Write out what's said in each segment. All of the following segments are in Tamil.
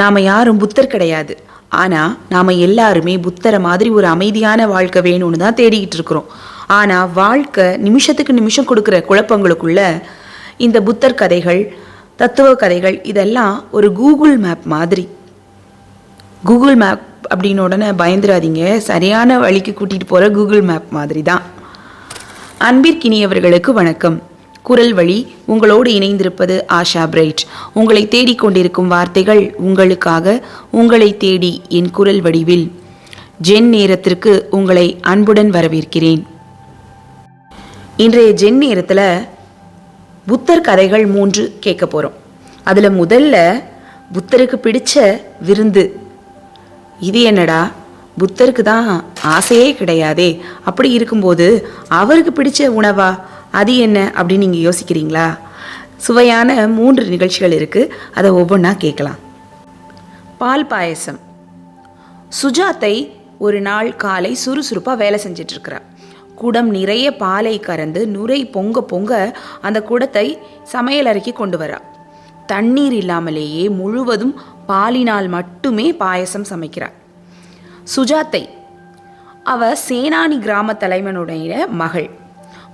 நாம் யாரும் புத்தர் கிடையாது. ஆனால் நாம் எல்லாருமே புத்தரை மாதிரி ஒரு அமைதியான வாழ்க்கை வேணும்னு தான் தேடிக்கிட்டு இருக்கிறோம். ஆனால் வாழ்க்கை நிமிஷத்துக்கு நிமிஷம் கொடுக்குற குழப்பங்களுக்குள்ள இந்த புத்தர் கதைகள், தத்துவ கதைகள் இதெல்லாம் ஒரு கூகுள் மேப் மாதிரி. கூகுள் மேப் அப்படின்னு உடனே பயந்துடாதீங்க, சரியான வழிக்கு கூட்டிகிட்டு போகிற கூகுள் மேப் மாதிரி தான். அன்பிற்கினியவர்களுக்கு வணக்கம். குரல் வழி உங்களோடு இணைந்திருப்பது ஆஷா பிரைட். உங்களை தேடிக்கொண்டிருக்கும் வார்த்தைகள் உங்களுக்காக, உங்களை தேடி என் குரல் வடிவில். ஜென் நேரத்திற்கு உங்களை அன்புடன் வரவேற்கிறேன். இன்றைய ஜென் நேரத்தில் புத்தர் கதைகள் 3 கேட்க போகிறோம். அதில் முதல்ல புத்தருக்கு பிடிச்ச விருந்து. இது என்னடா, புத்தருக்கு தான் ஆசையே கிடையாதே, அப்படி இருக்கும்போது அவருக்கு பிடிச்ச உணவா, அது என்ன அப்படின்னு நீங்கள் யோசிக்கிறீங்களா? சுவையான 3 நிகழ்ச்சிகள் இருக்குது, அதை ஒவ்வொன்றா கேட்கலாம். பால் பாயசம். சுஜாத்தை ஒரு நாள் காலை சுறுசுறுப்பாக வேலை செஞ்சிட்ருக்கிறார். குடம் நிறைய பாலை கறந்து நுரை பொங்க பொங்க அந்த குடத்தை சமையல் அறைக்கு கொண்டு வரா. தண்ணீர் இல்லாமலேயே முழுவதும் பாலினால் மட்டுமே பாயசம் சமைக்கிறார். சுஜாத்தை அவ சேனானி கிராம தலைவனுடைய மகள்.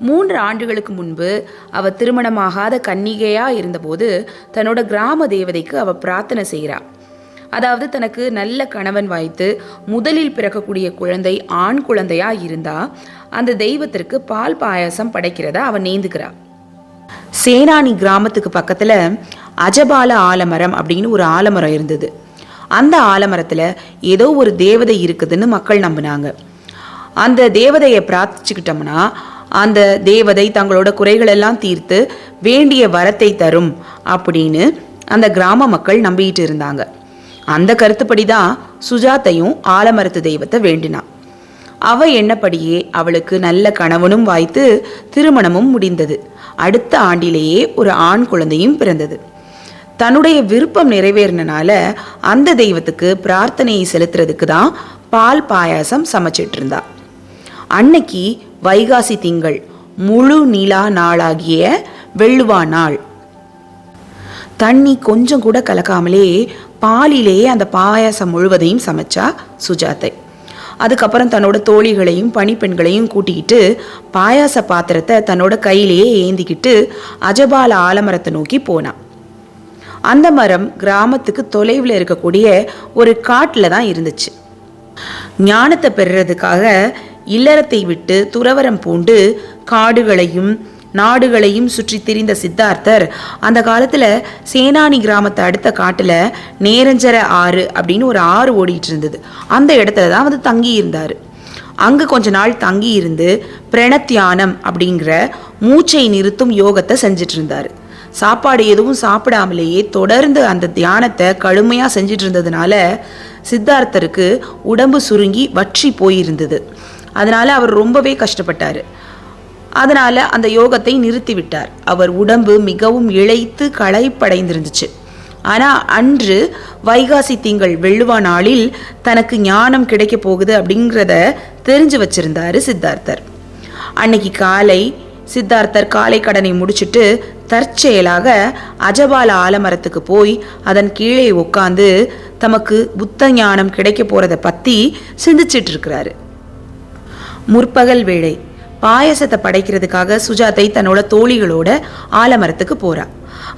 3 ஆண்டுகளுக்கு முன்பு அவ திருமணமாகாத கன்னிகையா இருந்தபோது தன்னோட கிராம தேவதைக்கு அவ பிரார்த்தனை செய்கிறா. அதாவது தனக்கு நல்ல கணவன் வாய்த்து முதலில் பிறக்கக்கூடிய குழந்தை ஆண் குழந்தையா இருந்தா அந்த தெய்வத்திற்கு பால் பாயாசம் படைக்கிறத அவ நேர்ந்துக்கிறா. சேனானி கிராமத்துக்கு பக்கத்துல அஜபால ஆலமரம் அப்படின்னு ஒரு ஆலமரம் இருந்தது. அந்த ஆலமரத்துல ஏதோ ஒரு தேவதை இருக்குதுன்னு மக்கள் நம்பினாங்க. அந்த தேவதையை பிரார்த்திச்சுக்கிட்டோம்னா அந்த தேவதை தங்களோட குறைகளெல்லாம் தீர்த்து வேண்டிய வரத்தை தரும் அப்படின்னு அந்த கிராம மக்கள் நம்பிக்கிட்டு இருந்தாங்க. அந்த கருத்துப்படி தான் சுஜாத்தையும் ஆலமரத்து தெய்வத்தை வேண்டினான். அவ எண்ணப்படியே அவளுக்கு நல்ல கணவனும் வாய்த்து திருமணமும் முடிந்தது. அடுத்த ஆண்டிலேயே ஒரு ஆண் குழந்தையும் பிறந்தது. தன்னுடைய விருப்பம் நிறைவேறினால அந்த தெய்வத்துக்கு பிரார்த்தனையை செலுத்துறதுக்கு தான் பால் பாயாசம் சமைச்சிட்டு இருந்தா. அன்னைக்கு வைகாசி திங்கள் முழு நிலா நாளாகிய வெள்ளுவா நாள். தண்ணி கொஞ்சம் கூட கலக்காமலே பாலிலேயே அந்த பாயாசம் முழுவதையும் சமைச்சா சுஜாத்தை. அதுக்கப்புறம் தன்னோட தோழிகளையும் பணிப்பெண்களையும் கூட்டிக்கிட்டு பாயாச பாத்திரத்தை தன்னோட கையிலேயே ஏந்திக்கிட்டு அஜபால ஆலமரத்தை நோக்கி போனான். அந்த மரம் கிராமத்துக்கு தொலைவில் இருக்கக்கூடிய ஒரு காட்டில் தான் இருந்துச்சு. ஞானத்தை பெறுறதுக்காக இல்லறத்தை விட்டு துறவரம் பூண்டு காடுகளையும் நாடுகளையும் சுற்றி திரிந்த சித்தார்த்தர் அந்த காலத்தில் சேனானி கிராமத்தை அடுத்த காட்டில் நேரஞ்சர ஆறு அப்படின்னு ஒரு ஆறு ஓடிட்டு இருந்தது. அந்த இடத்துல தான் வந்து தங்கி இருந்தார். அங்கே கொஞ்ச நாள் தங்கி இருந்து பிரணத்தியானம் அப்படிங்கிற மூச்சை நிறுத்தும் யோகத்தை செஞ்சிட்டு இருந்தார். சாப்பாடு எதுவும் சாப்பிடாமலேயே தொடர்ந்து அந்த தியானத்தை கடுமையாக செஞ்சிட்டு இருந்ததுனால சித்தார்த்தருக்கு உடம்பு சுருங்கி வற்றி போயிருந்தது. அதனால அவர் ரொம்பவே கஷ்டப்பட்டார். அதனால அந்த யோகத்தை நிறுத்தி விட்டார். அவர் உடம்பு மிகவும் இளைத்து களைப்படைந்திருந்துச்சு. ஆனால் அன்று வைகாசி திங்கள் வெள்ளுவா நாளில் தனக்கு ஞானம் கிடைக்க போகுது அப்படிங்கிறத தெரிஞ்சு வச்சிருந்தாரு சித்தார்த்தர். அன்னைக்கு காலை சித்தார்த்தர் காலை கடனை முடிச்சுட்டு தற்செயலாக அஜபால ஆலமரத்துக்கு போய் அதன் கீழே உட்காந்து தமக்கு புத்த ஞானம் கிடைக்க போறதை பற்றி சிந்திச்சிட்டு இருக்கிறாரு. முற்பகல் வேளை பாயசத்தை படைக்கிறதுக்காக சுஜாத்தை தன்னோட தோழிகளோட ஆலமரத்துக்கு போறா.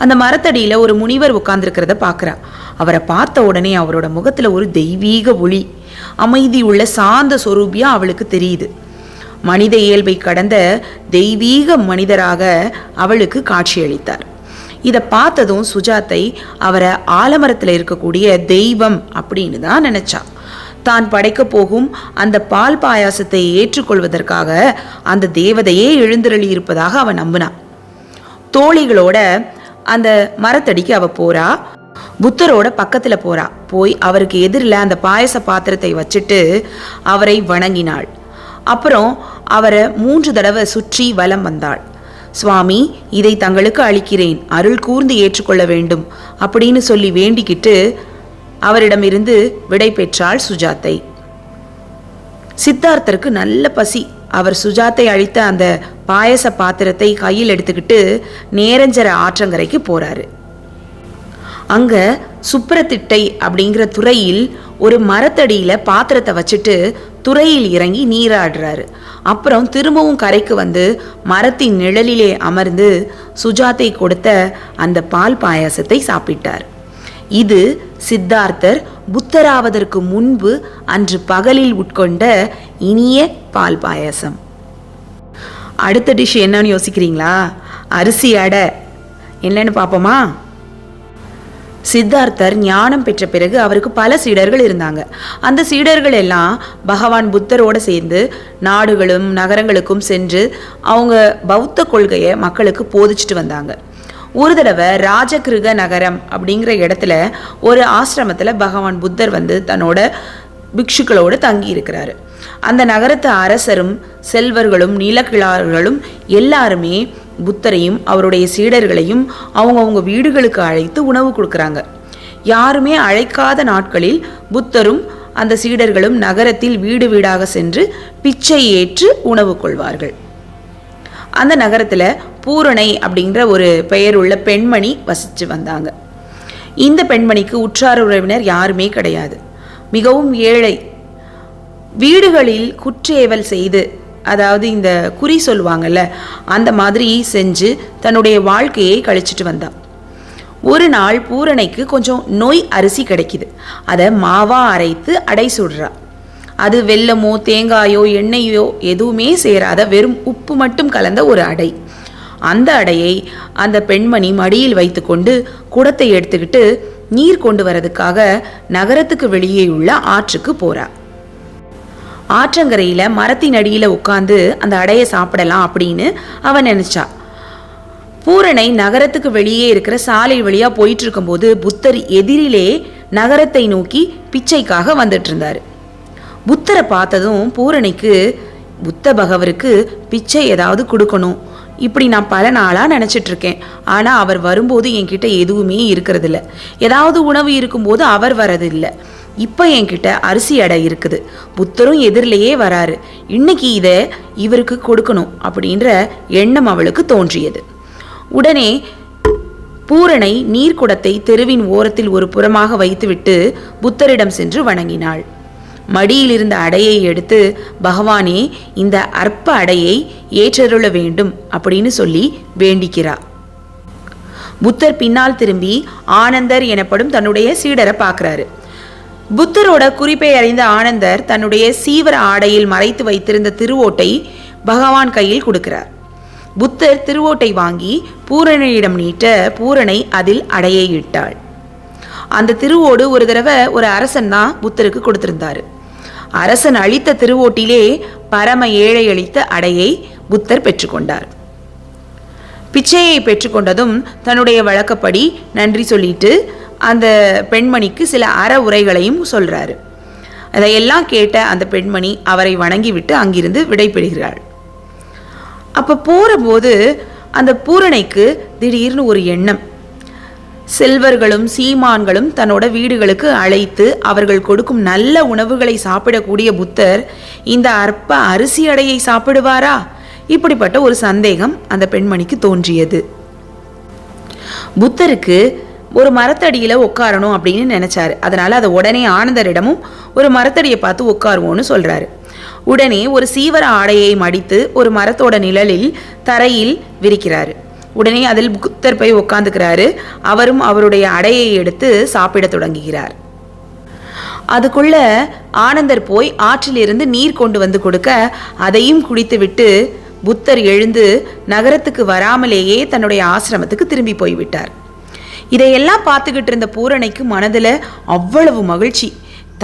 அந்த மரத்தடியில ஒரு முனிவர் உட்கார்ந்துருக்கிறத பார்க்குறா. அவரை பார்த்த உடனே அவரோட முகத்துல ஒரு தெய்வீக ஒளி, அமைதி உள்ள சாந்த சொரூபியா அவளுக்கு தெரியுது. மனித இயல்பை கடந்த தெய்வீக மனிதராக அவளுக்கு காட்சியளித்தார். இதை பார்த்ததும் சுஜாத்தை அவரை ஆலமரத்தில் இருக்கக்கூடிய தெய்வம் அப்படின்னு தான் நினைச்சா. தான் படைக்க போகும் அந்த பால் பாயாசத்தை ஏற்றுக்கொள்வதற்காக அந்த தேவதையே எழுந்தருளி இருப்பதாக அவன் நம்பினான். தோழிகளோட அந்த மரத்தடிக்கு அவ போறா. புத்தரோட பக்கத்துல போறா. போய் அவருக்கு எதிரில் அந்த பாயச பாத்திரத்தை வச்சுட்டு அவரை வணங்கினாள். அப்புறம் அவரை 3 தடவை சுற்றி வலம் வந்தாள். சுவாமி, இதை தங்களுக்கு அளிக்கிறேன், அருள் கூர்ந்து ஏற்றுக்கொள்ள வேண்டும் அப்படின்னு சொல்லி வேண்டிக்கிட்டு அவரிடமிருந்து விடை பெற்றாள் சுஜாத்தை. சித்தார்த்தருக்கு நல்ல பசி. அவர் சுஜாத்தை அளித்த அந்த பாயச பாத்திரத்தை கையில் எடுத்துக்கிட்டு நேரஞ்சர ஆற்றங்கரைக்கு போறாரு. அங்க சுப்ரத்திட்டை அப்படிங்கிற துறையில் ஒரு மரத்தடியில பாத்திரத்தை வச்சுட்டு துறையில் இறங்கி நீராடுறாரு. அப்புறம் திரும்பவும் கரைக்கு வந்து மரத்தின் நிழலிலே அமர்ந்து சுஜாத்தை கொடுத்த அந்த பால் பாயாசத்தை சாப்பிட்டார். இது சித்தார்த்தர் புத்தராவதற்கு முன்பு அன்று பகலில் உட்கொண்ட இனிய பால் பாயாசம். அடுத்த டிஷ் என்னன்னு யோசிக்கிறீங்களா? அரிசி அடை. என்னன்னு பார்ப்போமா? சித்தார்த்தர் ஞானம் பெற்ற பிறகு அவருக்கு பல சீடர்கள் இருந்தாங்க. அந்த சீடர்கள் எல்லாம் பகவான் புத்தரோடு சேர்ந்து நாடுகளும் நகரங்களுக்கும் சென்று அவங்க பௌத்த கொள்கையை மக்களுக்கு போதிச்சுட்டு வந்தாங்க. ஒரு தடவை ராஜகிருக நகரம் அப்படிங்கிற இடத்துல ஒரு ஆசிரமத்தில் பகவான் புத்தர் வந்து தன்னோட பிக்ஷுக்களோடு தங்கி இருக்கிறாரு. அந்த நகரத்து அரசரும் செல்வர்களும் நிலக்கிழார்களும் எல்லாருமே புத்தரையும் அவருடைய சீடர்களையும் அவங்கவுங்க வீடுகளுக்கு அழைத்து உணவு கொடுக்குறாங்க. யாருமே அழைக்காத நாட்களில் புத்தரும் அந்த சீடர்களும் நகரத்தில் வீடு வீடாக சென்று பிச்சை ஏற்று உணவு கொள்வார்கள். அந்த நகரத்தில் பூரணை அப்படிங்கிற ஒரு பெயர் உள்ள பெண்மணி வசித்து வந்தாங்க. இந்த பெண்மணிக்கு உற்றார் உறவினர் யாருமே கிடையாது. மிகவும் ஏழை. வீடுகளில் குற்றேவல் செய்து, அதாவது இந்த குறி சொல்லுவாங்கல்ல, அந்த மாதிரி செஞ்சு தன்னுடைய வாழ்க்கையை கழிச்சிட்டு வந்தான். ஒரு நாள் பூரணைக்கு கொஞ்சம் நொய் அரிசி கிடைக்குது. அதை மாவா அரைத்து அடை சுடுறா. அது வெல்லமோ தேங்காயோ எண்ணெயோ எதுவுமே சேராத வெறும் உப்பு மட்டும் கலந்த ஒரு அடை. அந்த அடையை அந்த பெண்மணி மடியில் வைத்து கொண்டு குடத்தை எடுத்துக்கிட்டு நீர் கொண்டு வரதுக்காக நகரத்துக்கு வெளியே உள்ள ஆற்றுக்கு போறா. ஆற்றங்கரையில மரத்தின் அடியில உட்கார்ந்து அந்த அடையை சாப்பிடலாம் அப்படின்னு அவன் நினைச்சா. பூரணை நகரத்துக்கு வெளியே இருக்கிற சாலை வழியா போயிட்டு இருக்கும்போது புத்தர் எதிரிலே நகரத்தை நோக்கி பிச்சைக்காக வந்துட்டு இருந்தாரு. புத்தரை பார்த்ததும் பூரணைக்கு புத்த பகவருக்கு பிச்சை ஏதாவது கொடுக்கணும், இப்படி நான் பல நாளாக நினச்சிட்டு இருக்கேன். ஆனால் அவர் வரும்போது என்கிட்ட எதுவுமே இருக்கிறது இல்லை. ஏதாவது உணவு இருக்கும்போது அவர் வரதில்லை. இப்போ என்கிட்ட அரிசி அடை இருக்குது, புத்தரும் எதிரிலேயே வராரு, இன்னைக்கு இதை இவருக்கு கொடுக்கணும் அப்படின்ற எண்ணம் அவளுக்கு தோன்றியது. உடனே பூரணை நீர்க்குடத்தை தெருவின் ஓரத்தில் ஒரு புறமாக வைத்துவிட்டு புத்தரிடம் சென்று வணங்கினாள். மடியில் இருந்த அடையை எடுத்து, பகவானே, இந்த அற்ப அடையை ஏற்றருள வேண்டும் அப்படின்னு சொல்லி வேண்டிக்கிறார். புத்தர் பின்னால் திரும்பி ஆனந்தர் எனப்படும் தன்னுடைய சீடரை பார்க்கிறாரு. புத்தரோட குறிப்பை அறிந்த ஆனந்தர் தன்னுடைய சீவர ஆடையில் மறைத்து வைத்திருந்த திருவோட்டை பகவான் கையில் கொடுக்கிறார். புத்தர் திருவோட்டை வாங்கி பூரணையிடம் நீட்ட பூரணை அதில் அடையை இட்டாள். அந்த திருவோடு ஒரு தடவை ஒரு அரசன் தான் புத்தருக்கு கொடுத்திருந்தாரு. அரசன் அளித்த திருவோட்டிலே பரம ஏழை அளித்த அடையை புத்தர் பெற்றுக்கொண்டார். பிச்சையை பெற்றுக்கொண்டதும் தன்னுடைய வழக்கப்படி நன்றி சொல்லிட்டு அந்த பெண்மணிக்கு சில அற உரைகளையும் சொல்றாரு. அதையெல்லாம் கேட்ட அந்த பெண்மணி அவரை வணங்கிவிட்டு அங்கிருந்து விடைபெறுகிறாள். அப்ப போறபோது அந்த பூரணைக்கு திடீர்னு ஒரு எண்ணம். செல்வர்களும் சீமான்களும் தன்னோட வீடுகளுக்கு அழைத்து அவர்கள் கொடுக்கும் நல்ல உணவுகளை சாப்பிடக்கூடிய புத்தர் இந்த அற்ப அரிசி அடையை சாப்பிடுவாரா? இப்படிப்பட்ட ஒரு சந்தேகம் அந்த பெண்மணிக்கு தோன்றியது. புத்தருக்கு ஒரு மரத்தடியில உட்காரணும் அப்படின்னு நினைச்சாரு. அதனால அதை உடனே ஆனந்தரிடமும் ஒரு மரத்தடியை பார்த்து உட்காருவோன்னு சொல்றாரு. உடனே ஒரு சீவர ஆடையை மடித்து ஒரு மரத்தோட நிழலில் தரையில் விரிக்கிறாரு. உடனே அதில் புத்தர் போய் உட்காந்துக்கிறாரு. அவரும் அவருடைய அடையை எடுத்து சாப்பிட தொடங்குகிறார். அதுக்குள்ள ஆனந்தர் போய் ஆற்றிலிருந்து நீர் கொண்டு வந்து கொடுக்க அதையும் குடித்து விட்டு புத்தர் எழுந்து நகரத்துக்கு வராமலேயே தன்னுடைய ஆசிரமத்துக்கு திரும்பி போய்விட்டார். இதையெல்லாம் பார்த்துக்கிட்டு இருந்த பூரணைக்கு மனதில் அவ்வளவு மகிழ்ச்சி.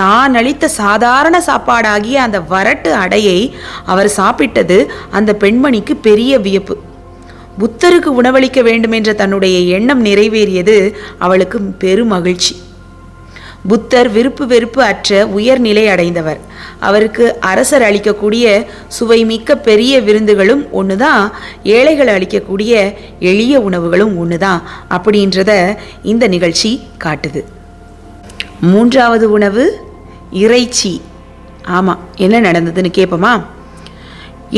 தான் அளித்த சாதாரண சாப்பாடாகிய அந்த வரட்டு அடையை அவர் சாப்பிட்டது அந்த பெண்மணிக்கு பெரிய வியப்பு. புத்தருக்கு உணவளிக்க வேண்டும் என்ற தன்னுடைய எண்ணம் நிறைவேறியது அவளுக்கு பெரும் மகிழ்ச்சி. புத்தர் விருப்பு வெறுப்பு அற்ற உயர்நிலை அடைந்தவர். அவருக்கு அரசர் அளிக்கக்கூடிய சுவை மிக்க பெரிய விருந்துகளும் ஒண்ணுதான், ஏழைகள் அளிக்கக்கூடிய எளிய உணவுகளும் ஒண்ணுதான் அப்படின்றத இந்த நிகழ்ச்சி காட்டுது. மூன்றாவது உணவு இறைச்சி. ஆமா, என்ன நடந்ததுன்னு கேட்போமா?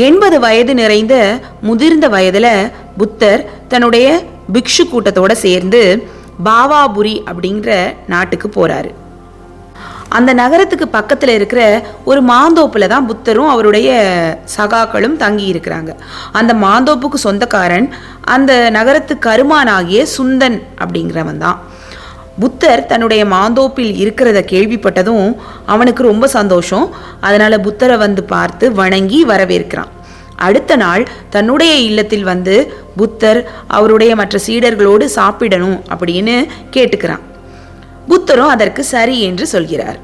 80 வயது நிறைந்த முதிர்ந்த வயதுல புத்தர் தன்னுடைய பிக்ஷு கூட்டத்தோட சேர்ந்து பாவாபுரி அப்படிங்கிற நாட்டுக்கு போறாரு. அந்த நகரத்துக்கு பக்கத்தில் இருக்கிற ஒரு மாந்தோப்புல தான் புத்தரும் அவருடைய சகாக்களும் தங்கி இருக்கிறாங்க. அந்த மாந்தோப்புக்கு சொந்தக்காரன் அந்த நகரத்து கருமானாகிய சுந்தன் அப்படிங்கிறவன் தான். புத்தர் தன்னுடைய மாந்தோப்பில் இருக்கிறத கேள்விப்பட்டதும் அவனுக்கு ரொம்ப சந்தோஷம். அதனால புத்தரை வந்து பார்த்து வணங்கி வரவேற்கிறான். அடுத்த நாள் தன்னுடைய இல்லத்தில் வந்து புத்தர் அவருடைய மற்ற சீடர்களோடு சாப்பிடணும் அப்படின்னு கேட்டுக்கிறான். புத்தரும் அதற்கு சரி என்று சொல்கிறார்.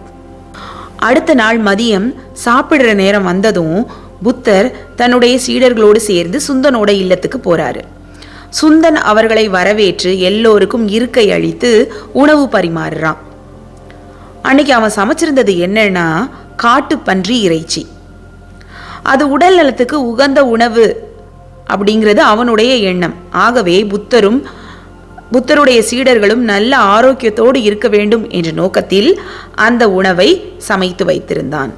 அடுத்த நாள் மதியம் சாப்பிடுற நேரம் வந்ததும் புத்தர் தன்னுடைய சீடர்களோடு சேர்ந்து சுந்தனோட இல்லத்துக்கு போறாரு. சுந்தன் அவர்களை வரவேற்று எல்லோருக்கும் இருக்கை அளித்து உணவு பரிமாறுறான். அன்னைக்கு அவன் சமைச்சிருந்தது என்னன்னா காட்டுப்பன்றி இறைச்சி. அது உடல் நலத்துக்கு உகந்த உணவு அப்படிங்கிறது அவனுடைய எண்ணம். ஆகவே புத்தருடைய சீடர்களும் நல்ல ஆரோக்கியத்தோடு இருக்க வேண்டும் என்ற நோக்கத்தில் அந்த உணவை சமைத்து வைத்திருந்தான்.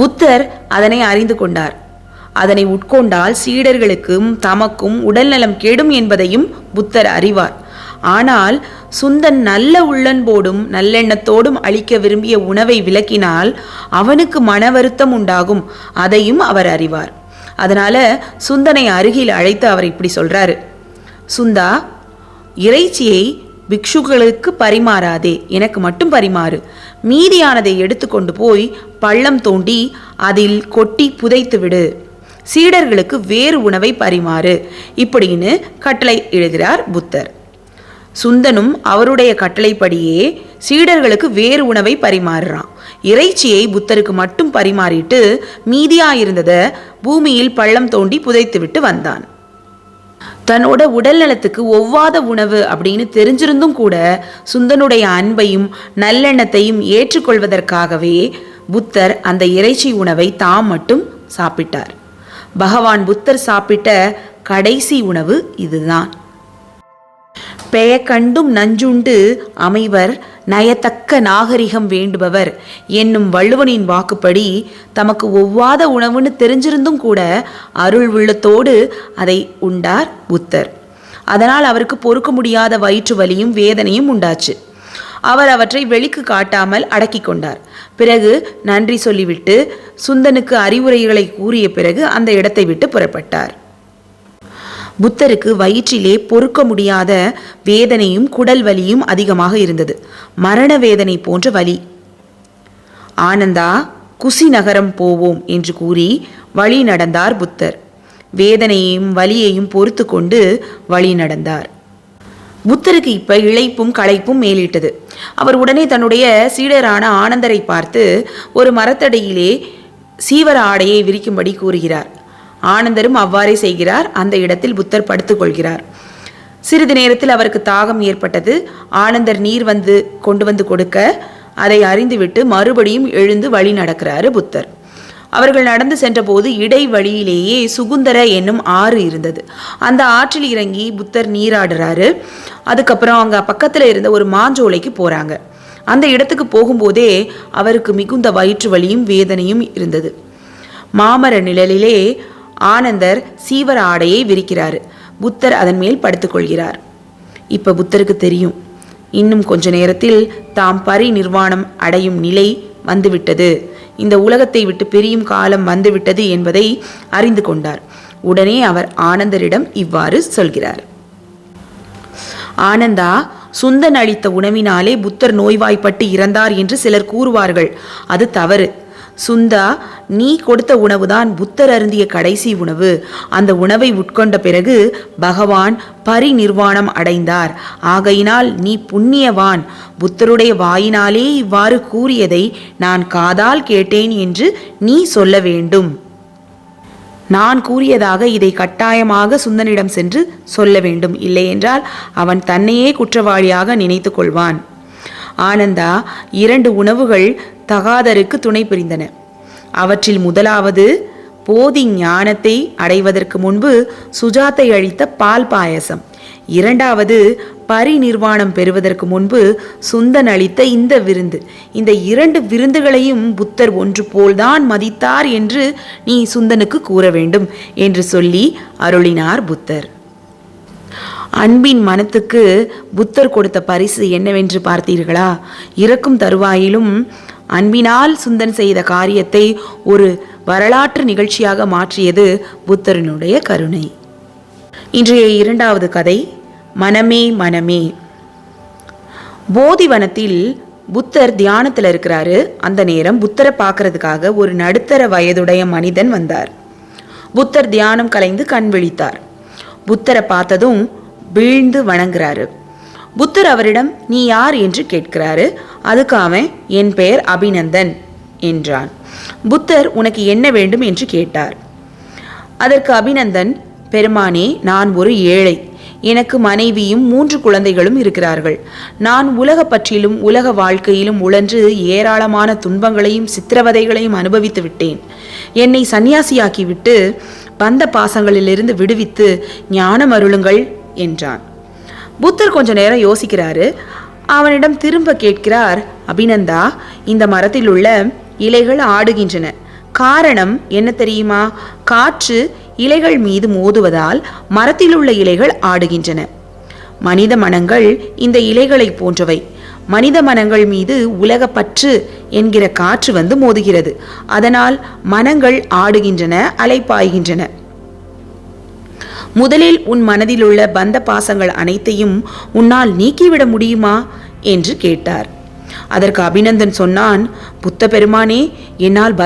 புத்தர் அதனை அறிந்து கொண்டார். அதனை உட்கொண்டால் சீடர்களுக்கும் தமக்கும் உடல்நலம் கெடும் என்பதையும் புத்தர் அறிவார். ஆனால் சுந்தன் நல்ல உள்ளன்போடும் நல்லெண்ணத்தோடும் அளிக்க விரும்பிய உணவை விலக்கினால் அவனுக்கு மன வருத்தம் உண்டாகும், அதையும் அவர் அறிவார். அதனால சுந்தனை அருகில் அழைத்து அவர் இப்படி சொல்றாரு: சுந்தா, இறைச்சியை பிக்ஷுக்களுக்கு பரிமாறாதே, எனக்கு மட்டும் பரிமாறு. மீதியானதை எடுத்துக்கொண்டு போய் பள்ளம் தோண்டி அதில் கொட்டி புதைத்து விடு. சீடர்களுக்கு வேறு உணவை பரிமாறு இப்படின்னு கட்டளை இடுகிறார் புத்தர். சுந்தனும் அவருடைய கட்டளைப்படியே சீடர்களுக்கு வேறு உணவை பரிமாறுறான். இறைச்சியை புத்தருக்கு மட்டும் பரிமாறிட்டு மீதியாயிருந்ததை பூமியில் பள்ளம் தோண்டி புதைத்து விட்டு வந்தான். தன்னோட உடல் நலத்துக்கு ஒவ்வாத உணவு அப்படின்னு தெரிஞ்சிருந்தும் கூட சுந்தனுடைய அன்பையும் நல்லெண்ணத்தையும் ஏற்றுக்கொள்வதற்காகவே புத்தர் அந்த இறைச்சி உணவை தாம் மட்டும் சாப்பிட்டார். பகவான் புத்தர் சாப்பிட்ட கடைசி உணவு இதுதான். பெயக்கண்டும் நஞ்சுண்டு அமைவர் நயத்தக்க நாகரிகம் வேண்டுபவர் என்னும் வள்ளுவனின் வாக்குப்படி தமக்கு ஒவ்வாத உணவுன்னு தெரிஞ்சிருந்தும் கூட அருள் உள்ளத்தோடு அதை உண்டார் புத்தர். அதனால் அவருக்கு பொறுக்க முடியாத வயிற்று வலியும் வேதனையும் உண்டாச்சு. அவர் அவற்றை வெளிக்கு காட்டாமல் அடக்கி கொண்டார். பிறகு நன்றி சொல்லிவிட்டு சுந்தனுக்கு அறிவுரைகளை கூறிய பிறகு அந்த இடத்தை விட்டு புறப்பட்டார். புத்தருக்கு வயிற்றிலே பொறுக்க முடியாத வேதனையும் குடல் வலியும் அதிகமாக இருந்தது. மரண வேதனை போன்ற வலி. ஆனந்தா, குசி நகரம் போவோம் என்று கூறி வழி நடந்தார் புத்தர். வேதனையையும் வலியையும் பொறுத்து கொண்டு வழி நடந்தார். புத்தருக்கு இப்ப இளைப்பும் களைப்பும் மேலிட்டது. அவர் உடனே தன்னுடைய சீடரான ஆனந்தரை பார்த்து ஒரு மரத்தடியிலே சீவர ஆடையை விரிக்கும்படி கூறுகிறார். ஆனந்தரும் அவ்வாறே செய்கிறார். அந்த இடத்தில் புத்தர் படுத்துக் கொள்கிறார். சிறிது நேரத்தில் அவருக்கு தாகம் ஏற்பட்டது. ஆனந்தர் நீர் கொண்டு வந்து கொடுக்க அதை அறிந்துவிட்டு மறுபடியும் எழுந்து வழி நடக்கிறாரு புத்தர். அவர்கள் நடந்து சென்றபோது இடைவழியிலேயே சுகுந்தர என்னும் ஆறு இருந்தது. அந்த ஆற்றில் இறங்கி புத்தர் நீராடுறாரு. அதுக்கப்புறம் அங்க பக்கத்துல இருந்த ஒரு மாஞ்சோலைக்கு போறாங்க. அந்த இடத்துக்கு போகும்போதே அவருக்கு மிகுந்த வயிற்று வலியும் வேதனையும் இருந்தது. மாமர நிழலிலே ஆனந்தர் சீவர ஆடையை விரிக்கிறாரு. புத்தர் அதன் மேல் படுத்துக்கொள்கிறார். இப்ப புத்தருக்கு தெரியும், இன்னும் கொஞ்ச நேரத்தில் தாம் பரிநிர்வாணம் அடையும் நிலை வந்துவிட்டது, இந்த உலகத்தை விட்டு பிரியும் காலம் வந்துவிட்டது என்பதை அறிந்து கொண்டார். உடனே அவர் ஆனந்தரிடம் இவ்வாறு சொல்கிறார்: ஆனந்தா, சுந்தன் அளித்த உணவினாலே புத்தர் நோய்வாய்ப்பட்டு இறந்தார் என்று சிலர் கூறுவார்கள். அது தவறு. சுந்தா, நீ கொடுத்த உணவுதான் புத்தர் அருந்திய கடைசி உணவு. அந்த உணவை உட்கொண்ட பிறகு பகவான் பரிநிர்வாணம் அடைந்தார். ஆகையினால் நீ புண்ணியவான். புத்தருடைய வாயினாலே இவ்வாறு கூறியதை நான் காதால் கேட்டேன் என்று நீ சொல்ல வேண்டும். நான் கூறியதாக இதை கட்டாயமாக சுந்தனிடம் சென்று சொல்ல வேண்டும். இல்லையென்றால் அவன் தன்னையே குற்றவாளியாக நினைத்து கொள்வான். ஆனந்தா, 2 உணவுகள் தகாதருக்கு துணை புரிந்தன. அவற்றில் முதலாவது போதி ஞானத்தை அடைவதற்கு முன்பு சுஜாத்தை அளித்த பால் பாயசம். 2வது பரிநிர்வாணம் பெறுவதற்கு முன்பு சுந்தன் அளித்த இந்த விருந்து. இந்த 2 விருந்துகளையும் புத்தர் ஒன்று போல்தான் மதித்தார் என்று நீ சுந்தனுக்கு கூற வேண்டும் என்று சொல்லி அருளினார் புத்தர். அன்பின் மனத்துக்கு புத்தர் கொடுத்த பரிசு என்னவென்று பார்த்தீர்களா? இறக்கும் தருவாயிலும் அன்பினால் சுந்தன் செய்த காரியத்தை ஒரு வரலாற்று நிகழ்ச்சியாக மாற்றியது புத்தரினுடைய கருணை. இன்றைய இரண்டாவது கதை, மனமே மனமே. போதிவனத்தில் புத்தர் தியானத்தில் இருக்கிறாரு. அந்த நேரம் புத்தரை பார்க்கறதுக்காக ஒரு நடுத்தர வயதுடைய மனிதன் வந்தார். புத்தர் தியானம் கலைந்து கண் விழித்தார். புத்தரை பார்த்ததும் வீழ்ந்து வணங்குறாரு. புத்தர் அவரிடம் நீ யார் என்று கேட்கிறாரு. அதுக்கு அவன் என் பெயர் அபிநந்தன் என்றான். புத்தர் உனக்கு என்ன வேண்டும் என்று கேட்டார். அதற்கு அபிநந்தன், பெருமானே, நான் ஒரு ஏழை. எனக்கு மனைவியும் 3 குழந்தைகளும் இருக்கிறார்கள். நான் உலக பற்றிலும் உலக வாழ்க்கையிலும் உழன்று ஏராளமான துன்பங்களையும் சித்திரவதைகளையும் அனுபவித்து விட்டேன். என்னை சன்னியாசியாக்கிவிட்டு பந்த பாசங்களிலிருந்து விடுவித்து ஞானம் அருளுங்கள் என்றான். புத்தர் கொஞ்ச நேரம் யோசிக்கிறாரு. அவனிடம் திரும்ப கேட்கிறார், அபிநந்தா, இந்த மரத்தில் உள்ள இலைகள் ஆடுகின்றன. காரணம் என்ன தெரியுமா? காற்று இலைகள் மீது மோதுவதால் மரத்தில் உள்ள இலைகள் ஆடுகின்றன. மனித மனங்கள் இந்த இலைகளை போன்றவை. மனித மனங்கள் மீது உலக பற்று என்கிற காற்று வந்து மோதுகிறது. அதனால் மனங்கள் ஆடுகின்றன, அலைப்பாய்கின்றன. முதலில் உன் மனதில் உள்ள பந்த பாசங்கள் அனைத்தையும் உன்னால் நீக்கிவிட முடியுமா என்று கேட்டார். அதற்கு அபிநந்தன் சொன்னான், புத்த பெருமானே, என்னால்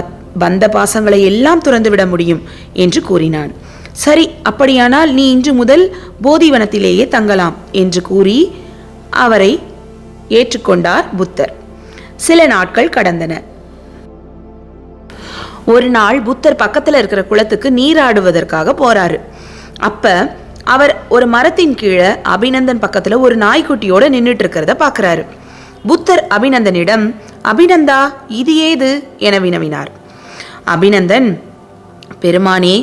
பந்த பாசங்களை எல்லாம் துறந்துவிட முடியும் என்று கூறினான். சரி, அப்படியானால் நீ இன்று முதல் போதிவனத்திலேயே தங்கலாம் என்று கூறி அவரை ஏற்றுக்கொண்டார் புத்தர். சில நாட்கள் கடந்தன. ஒரு நாள் புத்தர் பக்கத்துல இருக்கிற குளத்துக்கு நீராடுவதற்காக போறாரு. அப்ப அவர் ஒரு மரத்தின் கீழே அபிநந்தன் பக்கத்துல ஒரு நாய்க்குட்டியோட நின்றுட்டு இருக்கிறத பாக்குறாரு. புத்தர் அபிநந்தனிடம், அபிநந்தா, இது ஏது என வினவினார். அபிநந்தன், பெருமானே,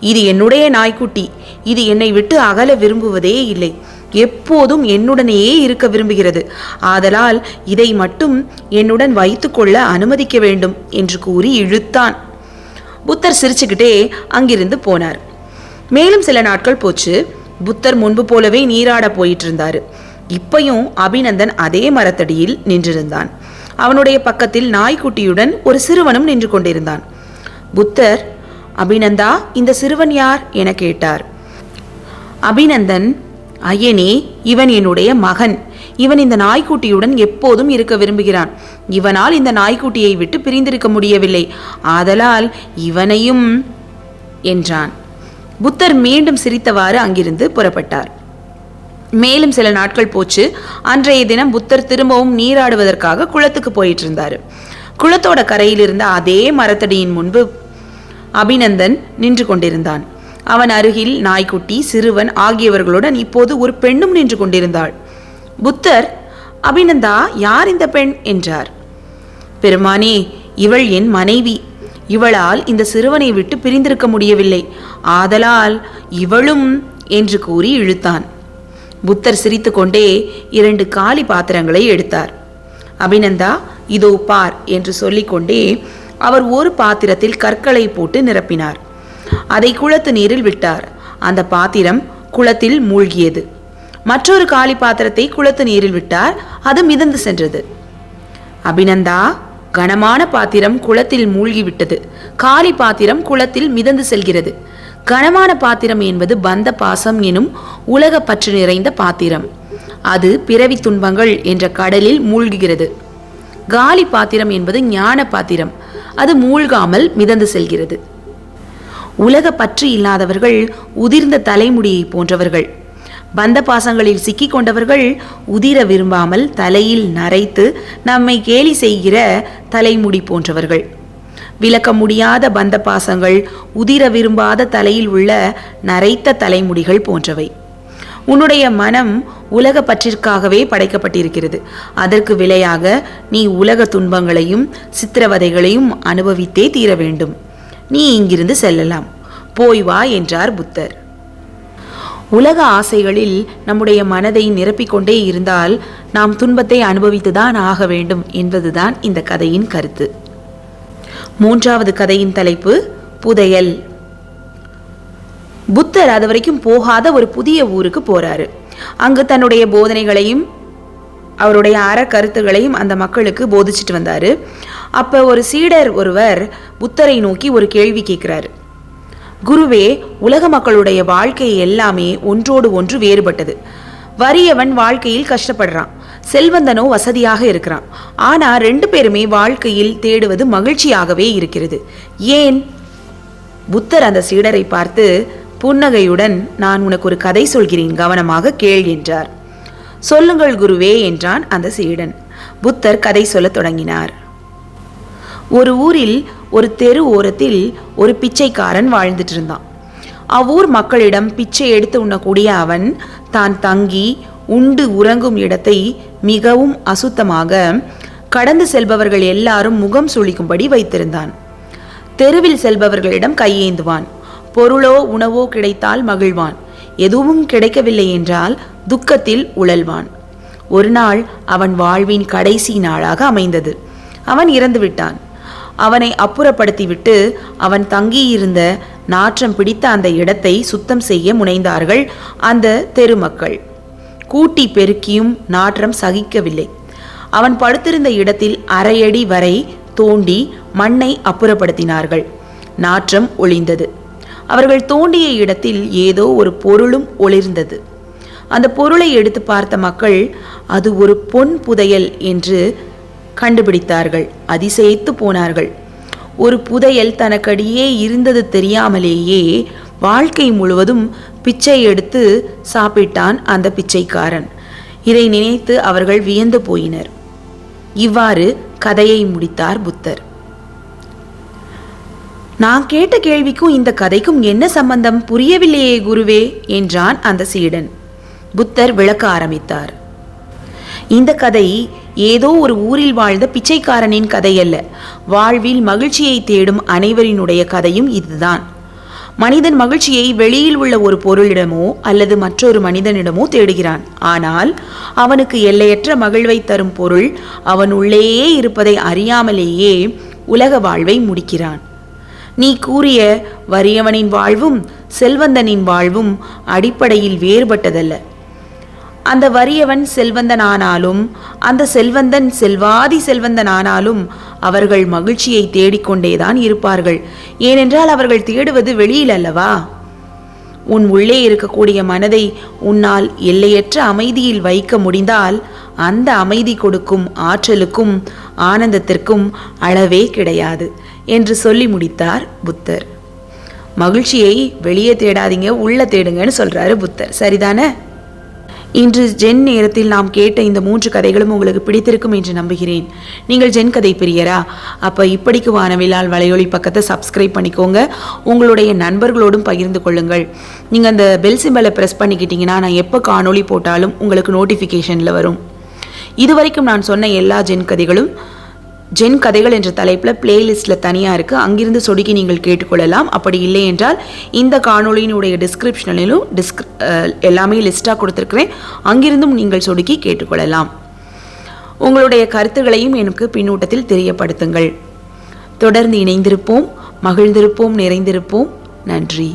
இது என்னுடைய நாய்க்குட்டி. இது என்னை விட்டு அகல விரும்புவதே இல்லை. எப்போதும் என்னுடனேயே இருக்க விரும்புகிறது. ஆதலால் இதை மட்டும் என்னுடன் வைத்துக்கொள்ள அனுமதிக்க வேண்டும் என்று கூறி இழுத்தான். புத்தர் சிரிச்சுக்கிட்டே அங்கிருந்து போனார். மேலும் சில நாட்கள் போச்சு. புத்தர் முன்பு போலவே நீராட போயிட்டு இருந்தாரு. இப்பையும் அபிநந்தன் அதே மரத்தடியில் நின்றிருந்தான். அவனுடைய பக்கத்தில் நாய்க்குட்டியுடன் ஒரு சிறுவனும் நின்று கொண்டிருந்தான். புத்தர், அபிநந்தா, இந்த சிறுவன் யார் என கேட்டார். அபிநந்தன், ஐயனே, இவன் என்னுடைய மகன். இவன் இந்த நாய்க்குட்டியுடன் எப்போதும் இருக்க விரும்புகிறான். இவனால் இந்த நாய்க்குட்டியை விட்டு பிரிந்திருக்க முடியவில்லை. ஆதலால் இவனையும் என்றான். புத்தர் மீண்டும் சிரித்தவாறு அங்கிருந்து புறப்பட்டார். மேலும் சில நாட்கள் போச்சு. அன்றைய தினம் புத்தர் திரும்பவும் நீராடுவதற்காக குளத்துக்கு போயிட்டு இருந்தாரு. குளத்தோட கரையில் இருந்த அதே மரத்தடியின் முன்பு அபிநந்தன் நின்று கொண்டிருந்தான். அவன் அருகில் நாய்க்குட்டி, சிறுவன் ஆகியவர்களுடன் இப்போது ஒரு பெண்ணும் நின்று கொண்டிருந்தாள். புத்தர், அபிநந்தா, யார் இந்த பெண் என்றார். பெருமானே, இவள் என் மனைவி. இவளால் இந்த சிறுவனை விட்டு பிரிந்திருக்க முடியவில்லை. ஆதலால் இவளும் என்று கூறி இழுத்தான். புத்தர் சிரித்து கொண்டே 2 காலி பாத்திரங்களை எடுத்தார். அபிநந்தா, இதோ பார் என்று சொல்லிக்கொண்டே அவர் ஒரு பாத்திரத்தில் கற்களை போட்டு நிரப்பினார். அதை குளத்து நீரில் விட்டார். அந்த பாத்திரம் குளத்தில் மூழ்கியது. மற்றொரு காலி பாத்திரத்தை குளத்து நீரில் விட்டார். அது மிதந்து சென்றது. அபிநந்தா, கனமான பாத்திரம் குளத்தில் மூழ்கிவிட்டது. காலி பாத்திரம் குளத்தில் மிதந்து செல்கிறது. கனமான பாத்திரம் என்பது பந்த பாசம் எனும் உலக பற்று நிறைந்த பாத்திரம். அது பிறவி துன்பங்கள் என்ற கடலில் மூழ்குகிறது. காலி பாத்திரம் என்பது ஞான பாத்திரம். அது மூழ்காமல் மிதந்து செல்கிறது. உலக பற்று இல்லாதவர்கள் உதிர்ந்த தலைமுடியை போன்றவர்கள். பந்த பாசங்களில் சிக்கி கொண்டவர்கள் உதிர விரும்பாமல் தலையில் நரைத்து நம்மை கேலி செய்கிற தலைமுடி போன்றவர்கள். விளக்க முடியாத பந்த பாசங்கள் உதிர விரும்பாத தலையில் உள்ள நரைத்த தலைமுடிகள் போன்றவை. உன்னுடைய மனம் உலக பற்றிற்காகவே படைக்கப்பட்டிருக்கிறது. அதற்கு விலையாக நீ உலக துன்பங்களையும் சித்திரவதைகளையும் அனுபவித்தே தீர வேண்டும். நீ இங்கிருந்து செல்லலாம், போய் வா என்றார் புத்தர். உலக ஆசைகளில் நம்முடைய மனதை நிரப்பிக்கொண்டே இருந்தால் நாம் துன்பத்தை அனுபவித்துதான் ஆக வேண்டும் என்பதுதான் இந்த கதையின் கருத்து. 3வது கதையின் தலைப்பு புதையல். புத்தர் அது வரைக்கும் போகாத ஒரு புதிய ஊருக்கு போறாரு. அங்கு தன்னுடைய போதனைகளையும் அவருடைய அற கருத்துகளையும் அந்த மக்களுக்கு போதிச்சுட்டு வந்தார். அப்போ ஒரு சீடர் ஒருவர் புத்தரை நோக்கி ஒரு கேள்வி கேட்குறாரு. குருவே, உலக மக்களுடைய வாழ்க்கை எல்லாமே ஒன்றோடு ஒன்று வேறுபட்டது. வறியவன் வாழ்க்கையில் கஷ்டப்படுறான், செல்வந்தனோ வசதியாக இருக்கிறான். ஆனால் 2 பேருமே வாழ்க்கையில் தேடுவது மகிழ்ச்சியாகவே இருக்கிறது. ஏன்? புத்தர் அந்த சீடரை பார்த்து புன்னகையுடன், நான் உனக்கு ஒரு கதை சொல்கிறேன், கவனமாக கேள் என்றார். சொல்லுங்கள் குருவே என்றான் அந்த சீடன். புத்தர் கதை சொல்லத் தொடங்கினார். ஒரு ஊரில் ஒரு தெரு ஓரத்தில் ஒரு பிச்சைக்காரன் வாழ்ந்துட்டு இருந்தான். அவ்வூர் மக்களிடம் பிச்சை எடுத்து உண்ணக்கூடிய அவன் தான் தங்கி உண்டு உறங்கும் இடத்தை மிகவும் அசுத்தமாக கடந்து செல்பவர்கள் எல்லாரும் முகம் சுளிக்கும்படி வைத்திருந்தான். தெருவில் செல்பவர்களிடம் கையேந்துவான். பொருளோ உணவோ கிடைத்தால் மகிழ்வான். எதுவும் கிடைக்கவில்லை என்றால் துக்கத்தில் உழல்வான். ஒரு நாள் அவன் வாழ்வின் கடைசி நாளாக அமைந்தது. அவன் இறந்து விட்டான். அவனை அப்புறப்படுத்திவிட்டு அவன் தங்கியிருந்த நாற்றம் பிடித்த அந்த இடத்தை சுத்தம் செய்ய முனைந்தார்கள் அந்த தெருமக்கள். கூட்டி பெருக்கியும் நாற்றம் சகிக்கவில்லை. அவன் படுத்திருந்த இடத்தில் 1/2 அடி வரை தோண்டி மண்ணை அப்புறப்படுத்தினார்கள். நாற்றம் ஒளிந்தது. அவர்கள் தோண்டிய இடத்தில் ஏதோ ஒரு பொருளும் ஒளிர்ந்தது. அந்த பொருளை எடுத்து பார்த்த மக்கள் அது ஒரு பொன் புதையல் என்று கண்டுபிடித்தார்கள். அதிசயித்து போனார்கள். ஒரு புதையல் தனக்கடியே இருந்தது தெரியாமலேயே வாழ்க்கை முழுவதும் பிச்சை எடுத்து சாப்பிட்டான் அந்த பிச்சைக்காரன். இதை நினைத்து அவர்கள் வியந்து போயினர். இவ்வாறு கதையை முடித்தார் புத்தர். நான் கேட்ட கேள்விக்கும் இந்த கதைக்கும் என்ன சம்பந்தம்? புரியவில்லையே குருவே என்றான் அந்த சீடன். புத்தர் விளக்க ஆரம்பித்தார். இந்த கதை ஏதோ ஒரு ஊரில் வாழ்ந்த பிச்சைக்காரனின் கதை அல்ல. வாழ்வில் மகிழ்ச்சியை தேடும் அனைவரினுடைய கதையும் இதுதான். மனிதன் மகிழ்ச்சியை வெளியில் உள்ள ஒரு பொருளிடமோ அல்லது மற்றொரு மனிதனிடமோ தேடுகிறான். ஆனால் அவனுக்கு எல்லையற்ற மகிழ்வை தரும் பொருள் அவன் உள்ளேயே இருப்பதை அறியாமலேயே உலக வாழ்வை முடிக்கிறான். நீ கூறிய வறியவனின் வாழ்வும் செல்வந்தனின் வாழ்வும் அடிப்படையில் வேறுபட்டதல்ல. அந்த வறியவன் செல்வந்தனானாலும் அந்த செல்வந்தன் செல்வாதி செல்வந்தனானாலும் அவர்கள் மகிழ்ச்சியை தேடிக்கொண்டேதான் இருப்பார்கள். ஏனென்றால் அவர்கள் தேடுவது வெளியில் அல்லவா? உன் உள்ளே இருக்கக்கூடிய மனதை உன்னால் எல்லையற்ற அமைதியில் வைக்க முடிந்தால் அந்த அமைதி கொடுக்கும் ஆற்றலுக்கும் ஆனந்தத்திற்கும் அளவே கிடையாது என்று சொல்லி முடித்தார் புத்தர். மகிழ்ச்சியை வெளியே தேடாதீங்க, உள்ள தேடுங்கன்னு சொல்றாரு புத்தர். சரிதானே? இன்று ஜென் நேரத்தில் நாம் கேட்ட இந்த 3 கதைகளும் உங்களுக்கு பிடித்திருக்கும் என்று நம்புகிறேன். நீங்கள் ஜென் கதை பிரியரா? அப்போ இப்படிக்கு வானவிலால் வலையொலி பக்கத்தை சப்ஸ்கிரைப் பண்ணிக்கோங்க. உங்களுடைய நண்பர்களோடும் பகிர்ந்து கொள்ளுங்கள். நீங்கள் அந்த பெல் சிம்பலை ப்ரெஸ் பண்ணிக்கிட்டீங்கன்னா நான் எப்போ காணொளி போட்டாலும் உங்களுக்கு நோட்டிஃபிகேஷனில் வரும். இதுவரைக்கும் நான் சொன்ன எல்லா ஜென் கதைகளும் ஜென் கதைகள் என்ற தலைப்பில் பிளேலிஸ்ட்டில் தனியாக இருக்குது. அங்கிருந்து சொடுக்கி நீங்கள் கேட்டுக்கொள்ளலாம். அப்படி இல்லை என்றால் இந்த காணொலியினுடைய டிஸ்கிரிப்ஷனிலும் எல்லாமே லிஸ்ட்டாக கொடுத்துருக்கிறேன். அங்கிருந்தும் நீங்கள் சொடுக்கி கேட்டுக்கொள்ளலாம். உங்களுடைய கருத்துக்களையும் எனக்கு பின்னூட்டத்தில் தெரியப்படுத்துங்கள். தொடர்ந்து இணைந்திருப்போம், மகிழ்ந்திருப்போம், நிறைந்திருப்போம். நன்றி.